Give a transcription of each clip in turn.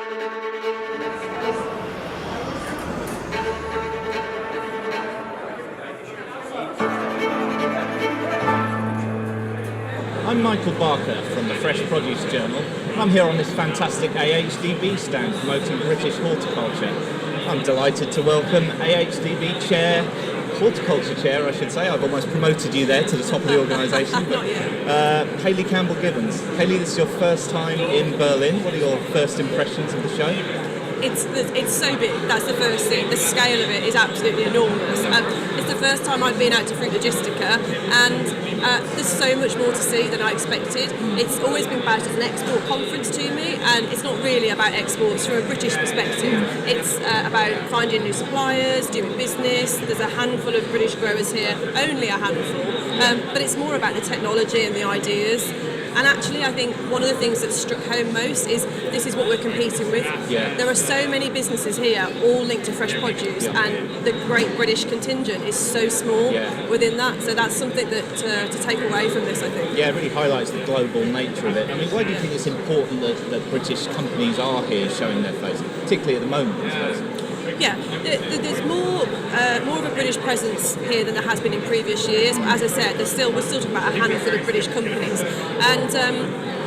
I'm Michael Barker from the Fresh Produce Journal. I'm here on this fantastic AHDB stand promoting British horticulture. I'm delighted to welcome AHDB Chair, Horticulture Chair I should say, I've almost promoted you there to the top of the organisation, but Hayley Campbell-Gibbons. Hayley, this is your first time in Berlin. What are your first impressions of the show? It's so big, that's the first thing. The scale of it is absolutely enormous. It's the first time I've been out to Fruit Logistica, and there's so much more to see than I expected. It's always been badged as an export conference to me, and it's not really about exports from a British perspective. It's about finding new suppliers, doing business. There's a handful of British growers here, only a handful, but it's more about the technology and the ideas. And actually, I think one of the things that struck home most is this is what we're competing with. Yeah. There are so many businesses here, all linked to fresh produce, and the great British contingent is so small within that. So that's something that to take away from this, I think. Yeah, it really highlights the global nature of it. I mean, why do you think it's important that British companies are here showing their face, particularly at the moment, I suppose? Yeah, there's more of a British presence here than there has been in previous years. But as I said, we're still talking about a handful of British companies, and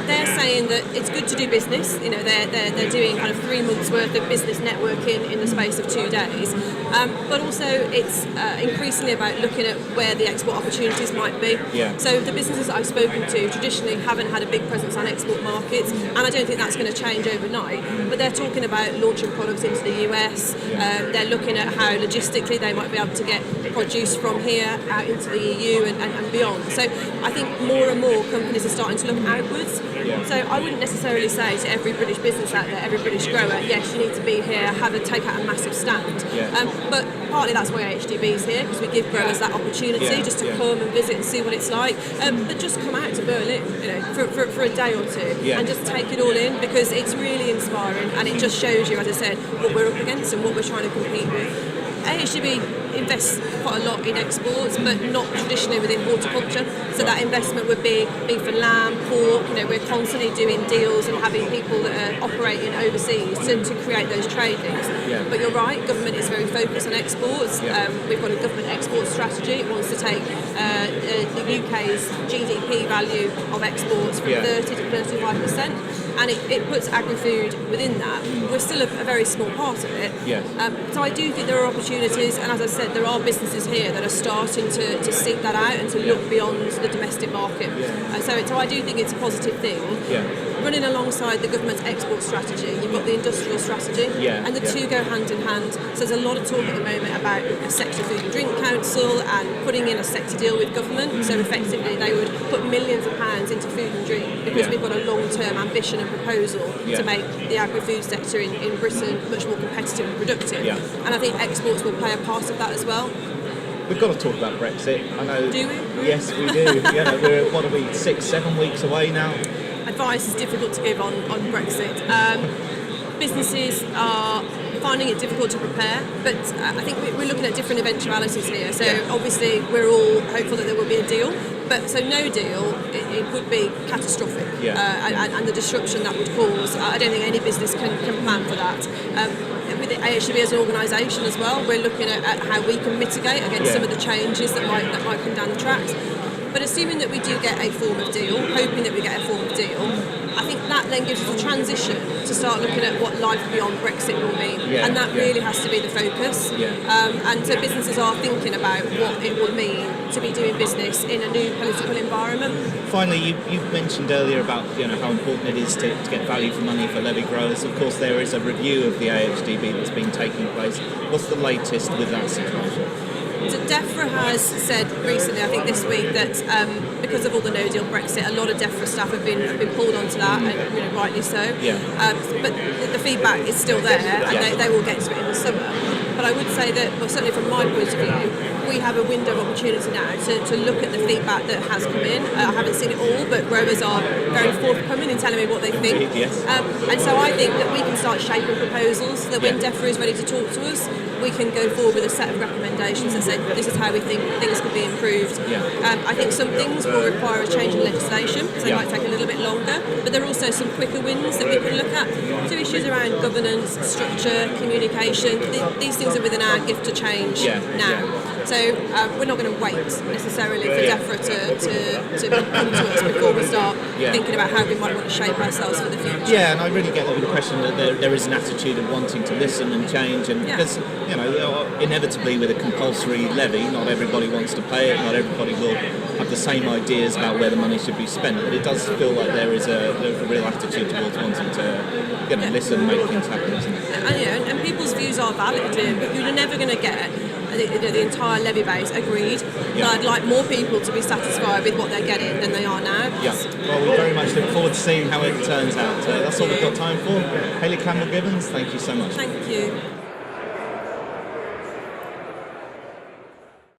they're saying that it's good to do business. You know, they're doing kind of 3 months worth of business networking in the space of 2 days, but also it's increasingly about looking at where the export opportunities might be. Yeah. So the businesses that I've spoken to traditionally haven't had a big presence on export markets, and I don't think that's going to change overnight. But they're talking about launching products into the US. They're looking at how logistically they might be able to get produce from here out into the EU and beyond. So I think more and more companies are starting to look outwards. Yeah. So I wouldn't necessarily say to every British business out there, every British grower, yes, you need to be here, take out a massive stand. But partly that's why AHDB is here, because we give growers that opportunity just to come and visit and see what it's like. But just come out to Berlin, you know, for a day or two, and just take it all in, because it's really inspiring, and it just shows you, as I said, what we're up against and what we're trying to compete with. AHDB invests quite a lot in exports, but not traditionally within horticulture. So that investment would be beef and lamb, pork. You know, we're constantly doing deals and having people that are operating overseas to create those trade links. But you're right, government is very focused on exports. We've got a government export strategy. It wants to take the UK's GDP value of exports from 30 to 35%. And it puts agri-food within that. We're still a very small part of it. So I do think there are opportunities, and as I said, there are businesses here that are starting to seek that out and to look beyond the domestic market. So I do think it's a positive thing. Running alongside the government's export strategy, you've got the industrial strategy, and the two go hand in hand. So there's a lot of talk at the moment about a sector food and drink council and putting in a sector deal with government. So effectively they would put millions of pounds into food and drink, because we've got a long-term ambition and proposal to make the agri-food sector in Britain much more competitive and productive. And I think exports will play a part of that as well. We've got to talk about Brexit. I know. Do we? Yes, we do. We're, what are we, 6-7 weeks away now? Advice is difficult to give on Brexit. Businesses are finding it difficult to prepare, but I think we're looking at different eventualities here. So obviously we're all hopeful that there will be a deal, but so no deal, it would be catastrophic, and the disruption that would cause. I don't think any business can plan for that. With the AHDB as an organisation as well, we're looking at how we can mitigate against some of the changes that might come down the tracks. But assuming that we do get a form of deal, hoping that we get a form of deal, I think that then gives us a transition to start looking at what life beyond Brexit will mean. And that really has to be the focus. And so businesses are thinking about what it will mean to be doing business in a new political environment. Finally, you mentioned earlier about how important it is to get value for money for levy growers. Of course, there is a review of the AHDB that's been taking place. What's the latest with that situation? So DEFRA has said recently, I think this week, that because of all the no-deal Brexit, a lot of DEFRA staff have been pulled onto that, and rightly so. But the feedback is still there, and they will get to it in the summer. But I would say that, well, certainly from my point of view, we have a window of opportunity now to look at the feedback that has come in. I haven't seen it all, but growers are very forthcoming in telling me what they think. Yes. And so I think that we can start shaping proposals so that when DEFRA is ready to talk to us, we can go forward with a set of recommendations that say this is how we think things can be improved. I think some things will require a change in legislation, so they might take a little bit longer, but there are also some quicker wins that we can look at. So issues around governance, structure, communication, these things are within our gift to change now. So we're not going to wait necessarily for DEFRA to come to us before we start thinking about how we might want to shape ourselves for the future. Yeah, and I really get the impression that there is an attitude of wanting to listen and change, and because inevitably with a compulsory levy, not everybody wants to pay it, not everybody will have the same ideas about where the money should be spent, but it does feel like there is a real attitude towards wanting to listen and make things happen, isn't it? And people's views are valid, but you're never going to get the entire levy base agreed. I'd like more people to be satisfied with what they're getting than they are now. Well, we very much look forward to seeing how it turns out. That's all we've got time for. Hayley Campbell-Gibbons, thank you so much. Thank you.